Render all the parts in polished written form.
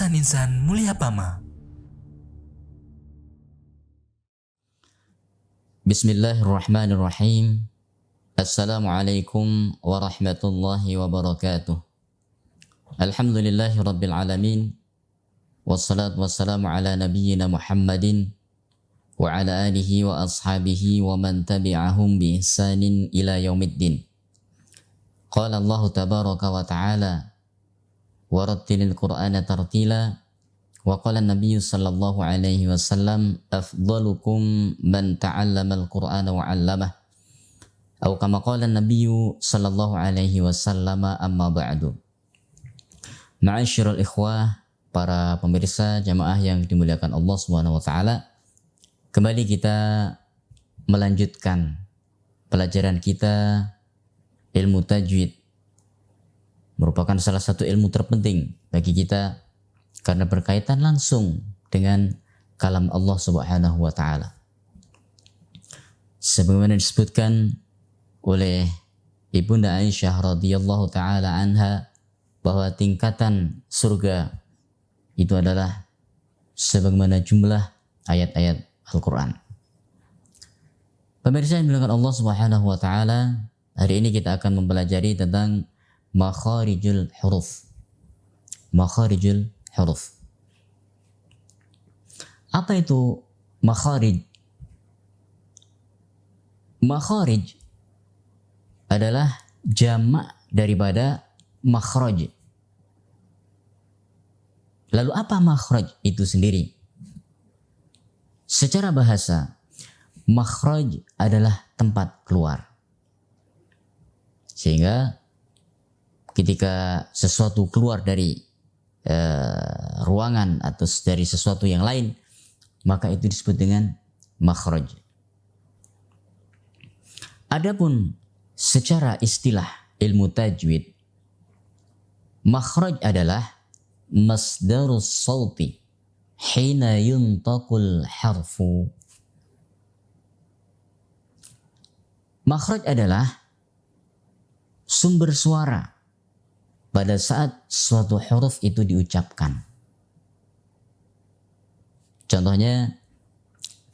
Insan-insan mulia Pama. Bismillahirrahmanirrahim. Assalamualaikum warahmatullahi wabarakatuh. Alhamdulillahi rabbil alamin. Wassalatu wassalamu ala nabiyyina Muhammadin wa ala alihi wa ashabihi wa man tabi'ahum bi ihsanin ila yaumiddin. Qala Allah tabaraka wa ta'ala warattilil Qur'ana tartila wa qala an-nabiy sallallahu alaihi wasallam afdalukum man ta'allama al-Qur'ana wa 'allamah atau kama qala an-nabiy sallallahu alaihi wasallam amma ba'du. Ma'asyiral ikhwah, para pemirsa jamaah yang dimuliakan Allah Subhanahu wa taala, kembali kita melanjutkan pelajaran kita ilmu tajwid, merupakan salah satu ilmu terpenting bagi kita karena berkaitan langsung dengan kalam Allah Subhanahu wa taala. Sebagaimana disebutkan oleh Ibunda Aisyah radhiyallahu taala anha bahwa tingkatan surga itu adalah sebagaimana jumlah ayat-ayat Al-Qur'an. Pemirsa yang dimuliakan Allah Subhanahu wa taala, hari ini kita akan mempelajari tentang makharijul huruf. Makharijul huruf. Apa itu makharij? Makharij adalah jamak daripada makhraj. Lalu apa makhraj itu sendiri? Secara bahasa, makhraj adalah tempat keluar. Sehingga ketika sesuatu keluar dari ruangan atau dari sesuatu yang lain, maka itu disebut dengan makhraj. Adapun secara istilah ilmu tajwid, makhraj adalah masdarus sauti hina yuntaqul harfu. Makhraj adalah sumber suara pada saat suatu huruf itu diucapkan. Contohnya,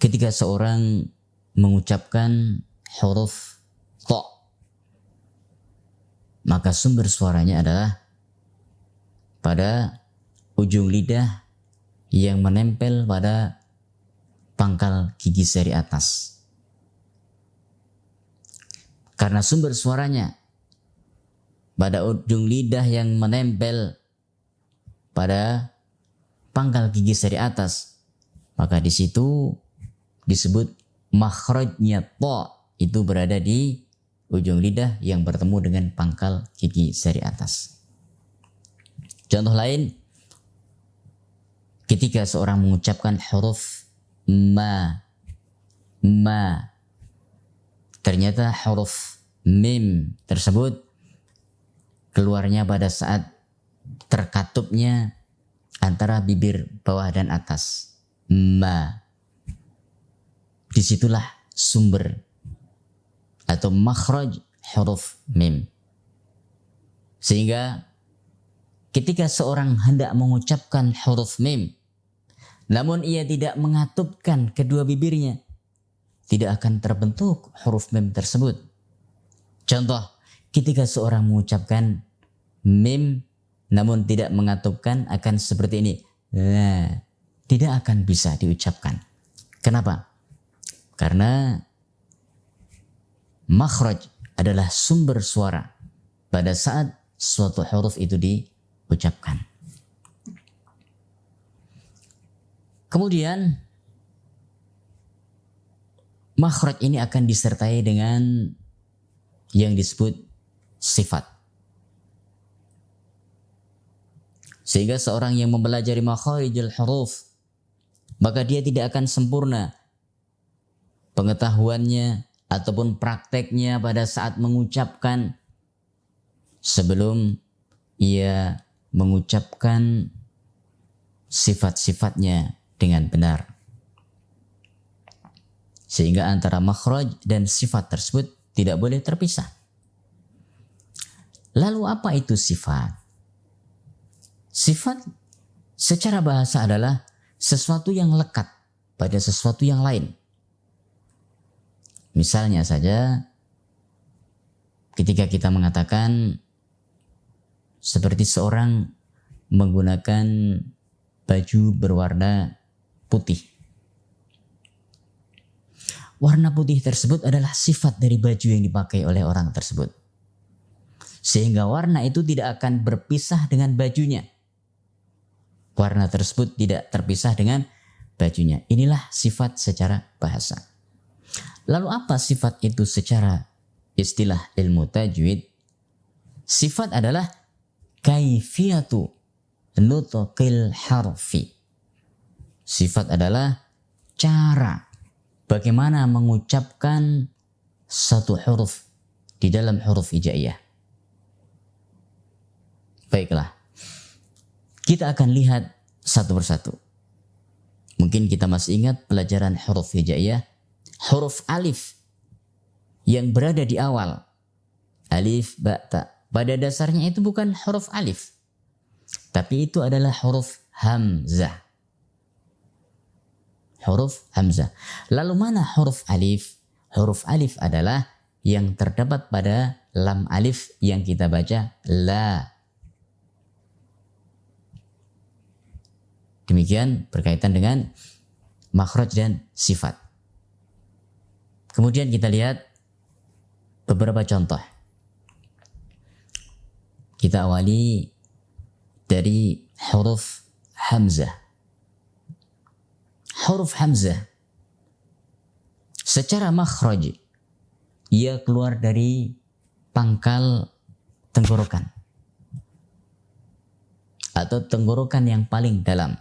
ketika seorang mengucapkan huruf ta, maka sumber suaranya adalah pada ujung lidah yang menempel pada pangkal gigi seri atas. Karena sumber suaranya pada ujung lidah yang menempel pada pangkal gigi seri atas, maka di situ disebut makhrajnya ta, itu berada di ujung lidah yang bertemu dengan pangkal gigi seri atas. Contoh lain, ketika seorang mengucapkan huruf ma, ternyata huruf mim tersebut keluarnya pada saat terkatupnya antara bibir bawah dan atas. Ma. Disitulah sumber atau makhraj huruf mim. Sehingga ketika seorang hendak mengucapkan huruf mim, namun ia tidak mengatupkan kedua bibirnya, tidak akan terbentuk huruf mim tersebut. Contoh, ketika seorang mengucapkan mim namun tidak mengatupkan, akan seperti ini. Nah, tidak akan bisa diucapkan. Kenapa? Karena makhraj adalah sumber suara pada saat suatu huruf itu diucapkan. Kemudian makhraj ini akan disertai dengan yang disebut sifat. Sehingga seorang yang mempelajari makharijul huruf, maka dia tidak akan sempurna pengetahuannya ataupun prakteknya pada saat mengucapkan sebelum ia mengucapkan sifat-sifatnya dengan benar. Sehingga antara makhraj dan sifat tersebut tidak boleh terpisah. Lalu apa itu sifat? Sifat secara bahasa adalah sesuatu yang lekat pada sesuatu yang lain. Misalnya saja ketika kita mengatakan seperti seorang menggunakan baju berwarna putih. Warna putih tersebut adalah sifat dari baju yang dipakai oleh orang tersebut. Sehingga warna itu tidak akan berpisah dengan bajunya. Warna tersebut tidak terpisah dengan bajunya. Inilah sifat secara bahasa. Lalu apa sifat itu secara istilah ilmu tajwid? Sifat adalah kaifiyatu nutqil harfi. Sifat adalah cara bagaimana mengucapkan satu huruf di dalam huruf hijaiyah. Baiklah, kita akan lihat satu persatu. Mungkin kita masih ingat pelajaran huruf hijaiyah, huruf alif yang berada di awal. Alif, ba, ta. Pada dasarnya itu bukan huruf alif, tapi itu adalah huruf hamzah. Huruf hamzah. Lalu mana huruf alif? Huruf alif adalah yang terdapat pada lam alif yang kita baca la. Demikian berkaitan dengan makhraj dan sifat. Kemudian kita lihat beberapa contoh. Kita awali dari huruf hamzah. Huruf hamzah secara makhraj ia keluar dari pangkal tenggorokan atau tenggorokan yang paling dalam.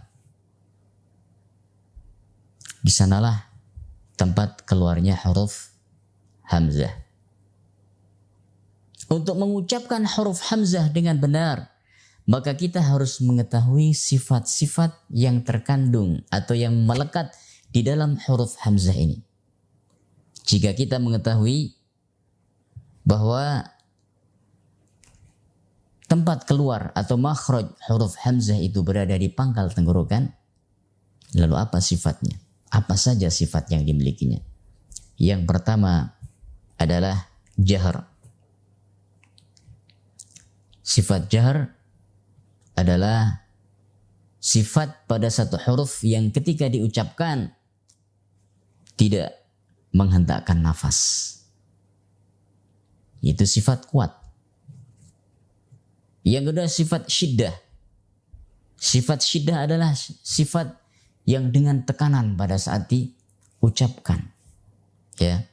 Di sanalah tempat keluarnya huruf hamzah. Untuk mengucapkan huruf hamzah dengan benar, maka kita harus mengetahui sifat-sifat yang terkandung atau yang melekat di dalam huruf hamzah ini. Jika kita mengetahui bahwa tempat keluar atau makhraj huruf hamzah itu berada di pangkal tenggorokan, lalu apa sifatnya? Apa saja sifat yang dimilikinya? Yang pertama adalah jahr. Sifat jahr adalah sifat pada satu huruf yang ketika diucapkan tidak menghentakkan nafas. Itu sifat kuat. Yang kedua sifat syiddah. Sifat syiddah adalah sifat yang dengan tekanan pada saat diucapkan. Ya.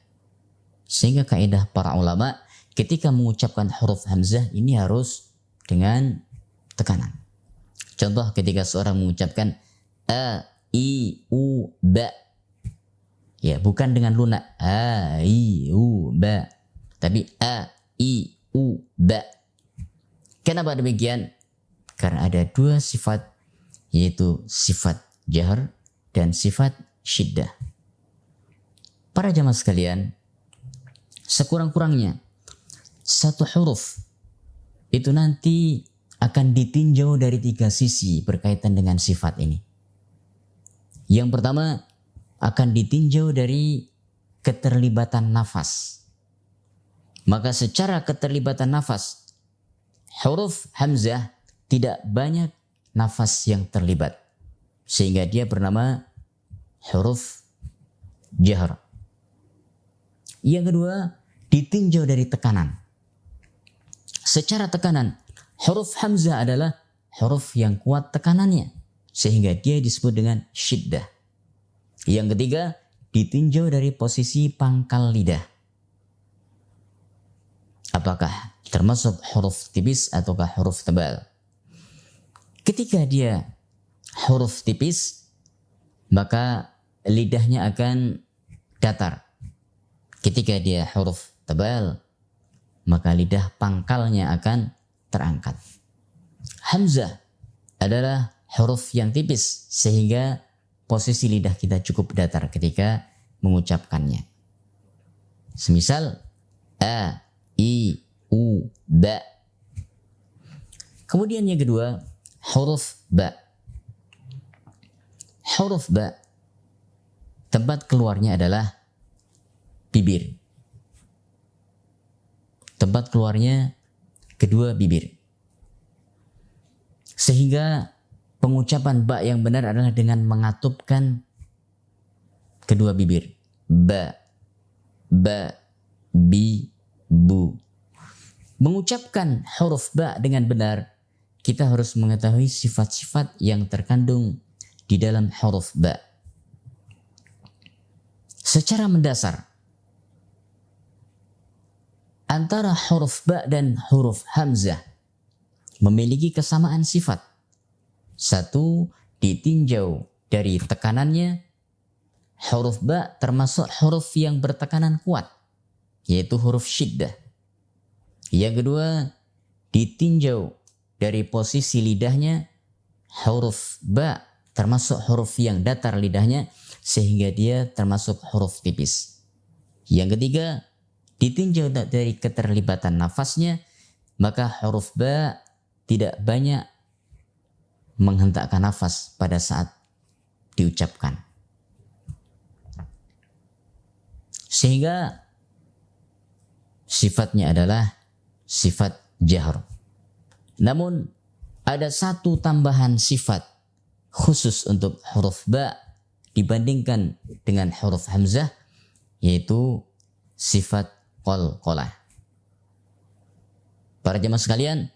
Sehingga kaidah para ulama ketika mengucapkan huruf hamzah ini harus dengan tekanan. Contoh ketika seorang mengucapkan a, i, u, ba. Ya, bukan dengan lunak. A, i, u, ba. Tapi a, i, u, ba. Kenapa demikian? Karena ada dua sifat, yaitu sifat jahr dan sifat syiddah. Para jamaah sekalian, sekurang-kurangnya satu huruf itu nanti akan ditinjau dari tiga sisi berkaitan dengan sifat ini. Yang pertama akan ditinjau dari keterlibatan nafas. Maka secara keterlibatan nafas, huruf hamzah tidak banyak nafas yang terlibat, sehingga dia bernama huruf jahr. Yang kedua, ditinjau dari tekanan. Secara tekanan, huruf hamzah adalah huruf yang kuat tekanannya, sehingga dia disebut dengan syiddah. Yang ketiga, ditinjau dari posisi pangkal lidah. Apakah termasuk huruf tipis ataukah huruf tebal? Ketika dia huruf tipis, maka lidahnya akan datar. Ketika dia huruf tebal, maka lidah pangkalnya akan terangkat. Hamzah adalah huruf yang tipis sehingga posisi lidah kita cukup datar ketika mengucapkannya. Semisal a, i, u, ba. Kemudian yang kedua, huruf ba. huruf ba tempat keluarnya adalah bibir. Tempat keluarnya kedua bibir. Sehingga pengucapan ba yang benar adalah dengan mengatupkan kedua bibir. Ba, ba, bi, bu. Mengucapkan huruf ba dengan benar, kita harus mengetahui sifat-sifat yang terkandung di dalam huruf ba. Secara mendasar, antara huruf ba dan huruf hamzah memiliki kesamaan sifat. Satu, ditinjau dari tekanannya, huruf ba termasuk huruf yang bertekanan kuat, yaitu huruf syiddah. Yang kedua, ditinjau dari posisi lidahnya, huruf ba termasuk huruf yang datar lidahnya, sehingga dia termasuk huruf tipis. Yang ketiga, ditinjau dari keterlibatan nafasnya, maka huruf ba tidak banyak menghentakkan nafas pada saat diucapkan. Sehingga sifatnya adalah sifat jahr. Namun ada satu tambahan sifat khusus untuk huruf ba dibandingkan dengan huruf hamzah, yaitu sifat qalqalah. Para jemaah sekalian,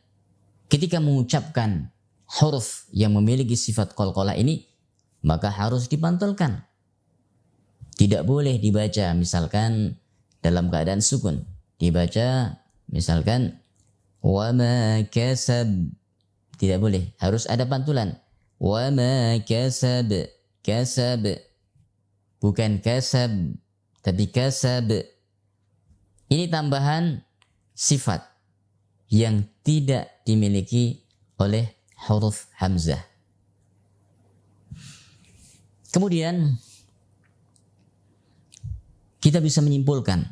ketika mengucapkan huruf yang memiliki sifat qalqalah ini, maka harus dipantulkan. Tidak boleh dibaca misalkan dalam keadaan sukun. Dibaca misalkan wa ma kasab. Tidak boleh, harus ada pantulan. Wa ma kasab, kasab. Bukan kasab, tapi kasab. Ini tambahan sifat yang tidak dimiliki oleh huruf hamzah. Kemudian kita bisa menyimpulkan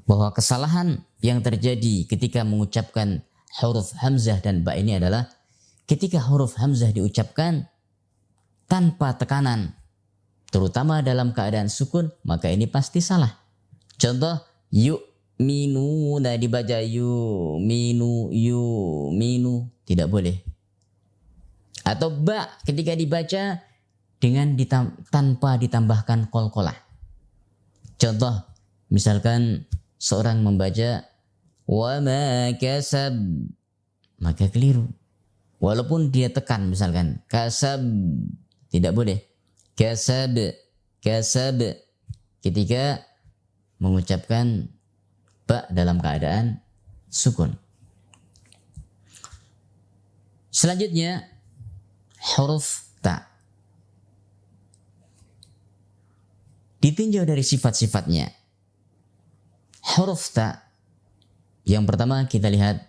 bahwa kesalahan yang terjadi ketika mengucapkan huruf hamzah dan ba ini adalah ketika huruf hamzah diucapkan tanpa tekanan, terutama dalam keadaan sukun, maka ini pasti salah. Contoh, yu'minu, nah dibaca yu'minu, tidak boleh. Atau ba ketika dibaca dengan tanpa ditambahkan qalqalah. Contoh, misalkan seorang membaca wa ma kasab, maka keliru. Walaupun dia tekan misalkan kasab, tidak boleh. Kasab, kasab ketika mengucapkan ba dalam keadaan sukun. Selanjutnya huruf ta. Ditinjau dari sifat-sifatnya. Huruf ta yang pertama kita lihat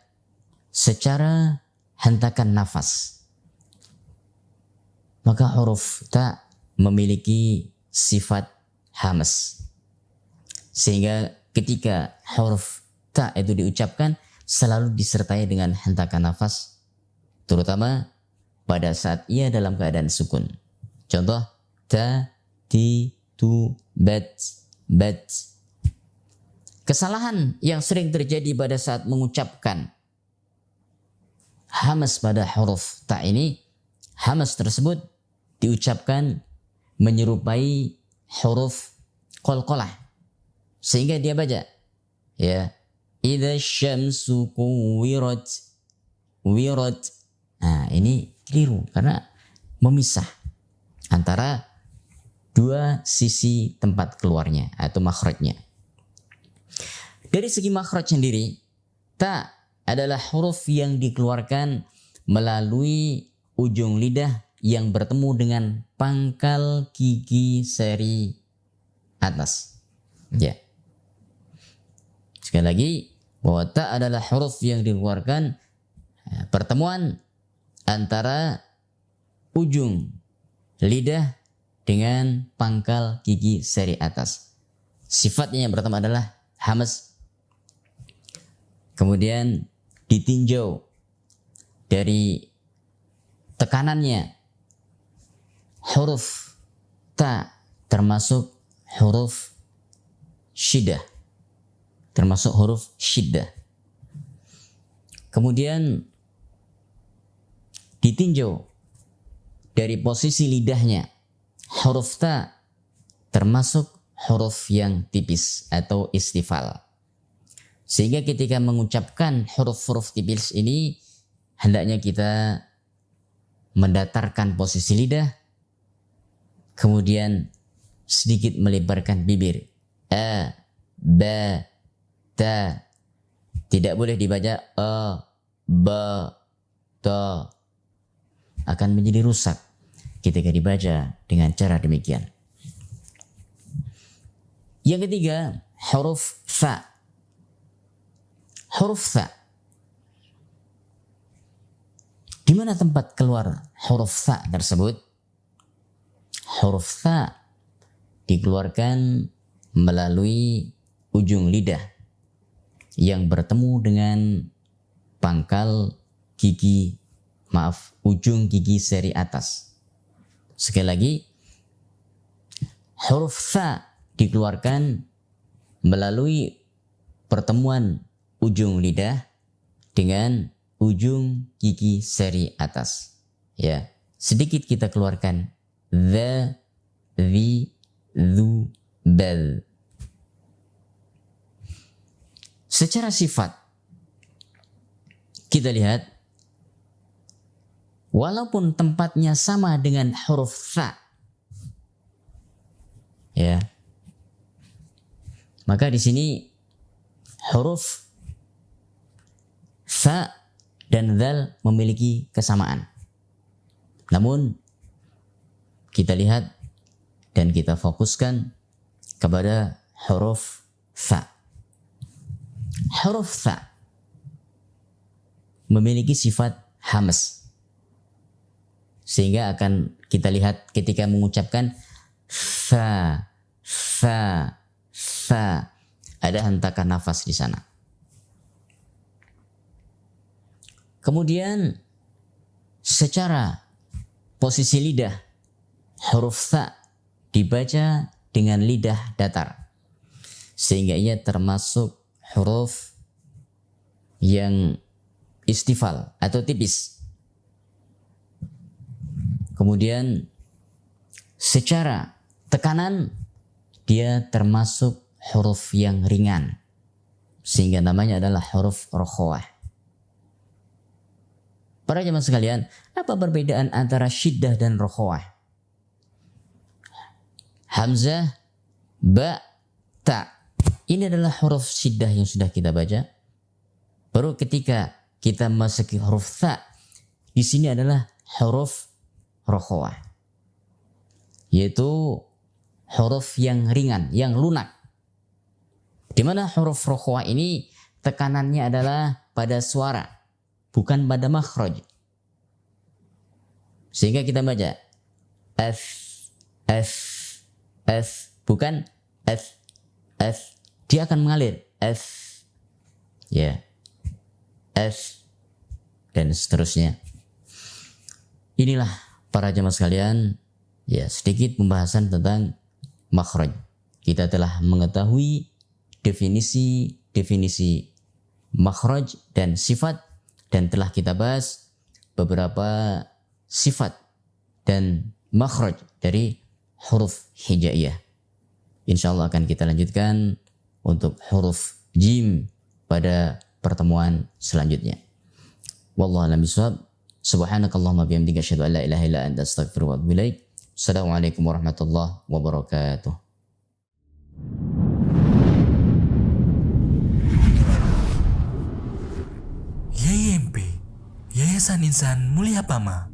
secara hentakan nafas. Maka huruf ta memiliki sifat hamas. Sehingga ketika huruf ta itu diucapkan selalu disertai dengan hentakan nafas, terutama pada saat ia dalam keadaan sukun. Contoh, ta, ti, tu, bat, bat. Kesalahan yang sering terjadi pada saat mengucapkan hamas pada huruf ta ini, hamas tersebut diucapkan menyerupai huruf qalqalah, sehingga dia baca ya idza syamsu kuwirat, wirat. Nah, ini keliru karena memisah antara dua sisi tempat keluarnya atau makhrajnya. Dari segi makhraj sendiri, ta adalah huruf yang dikeluarkan melalui ujung lidah yang bertemu dengan pangkal gigi seri atas. Ya. Sekali lagi, bahwa ta adalah huruf yang dikeluarkan pertemuan antara ujung lidah dengan pangkal gigi seri atas. Sifatnya yang pertama adalah hamas. Kemudian ditinjau dari tekanannya, huruf ta termasuk huruf syiddah, termasuk huruf syiddah. Kemudian ditinjau dari posisi lidahnya, huruf ta termasuk huruf yang tipis atau istifal. Sehingga ketika mengucapkan huruf-huruf tipis ini, hendaknya kita mendatarkan posisi lidah, kemudian sedikit melebarkan bibir. A, ba, ta. Tidak boleh dibaca a, ba, ta. Akan menjadi rusak ketika dibaca dengan cara demikian. Yang ketiga, huruf fa. Huruf fa. Di mana tempat keluar huruf fa tersebut? Huruf fa dikeluarkan melalui ujung lidah yang bertemu dengan pangkal gigi, ujung gigi seri atas. Sekali lagi, huruf fa dikeluarkan melalui pertemuan ujung lidah dengan ujung gigi seri atas. Ya, sedikit kita keluarkan the, the, dhu, bal. Secara sifat kita lihat, walaupun tempatnya sama dengan huruf fa, ya, maka di sini huruf fa dan dzal memiliki kesamaan. Namun kita lihat dan kita fokuskan kepada huruf fa. Huruf fa memiliki sifat hamas, sehingga akan kita lihat ketika mengucapkan fa, fa, fa, ada hentakan nafas di sana. Kemudian secara posisi lidah, huruf fa dibaca dengan lidah datar, sehingga ia termasuk huruf yang istifal atau tipis. Kemudian secara tekanan dia termasuk huruf yang ringan, sehingga namanya adalah huruf rokhawah. Para jemaah sekalian, apa perbedaan antara syiddah dan rokhawah? Hamzah, ba, ta. Ini adalah huruf syiddah yang sudah kita baca. Baru ketika kita masuki huruf ta, di sini adalah huruf rokhawah, yaitu huruf yang ringan, yang lunak. Di mana huruf rokhawah ini tekanannya adalah pada suara, bukan pada makhraj. Sehingga kita baca f, f, f, bukan f, f. Dia akan mengalir f, ya, f, dan seterusnya. Inilah para jemaah sekalian, ya, sedikit pembahasan tentang makhraj. Kita telah mengetahui definisi makhraj dan sifat, dan telah kita bahas beberapa sifat dan makhraj dari huruf hijaiyah. Insyaallah akan kita lanjutkan untuk huruf jim pada pertemuan selanjutnya. Wallahu a'lam bishawab. Subhanakallahumma bihamdika asyhadu an la ilaha illa anta astaghfiruka wa atubu ilaik. Assalamualaikum warahmatullahi wabarakatuh. YYMP, Yayasan Insan Mulia Pama.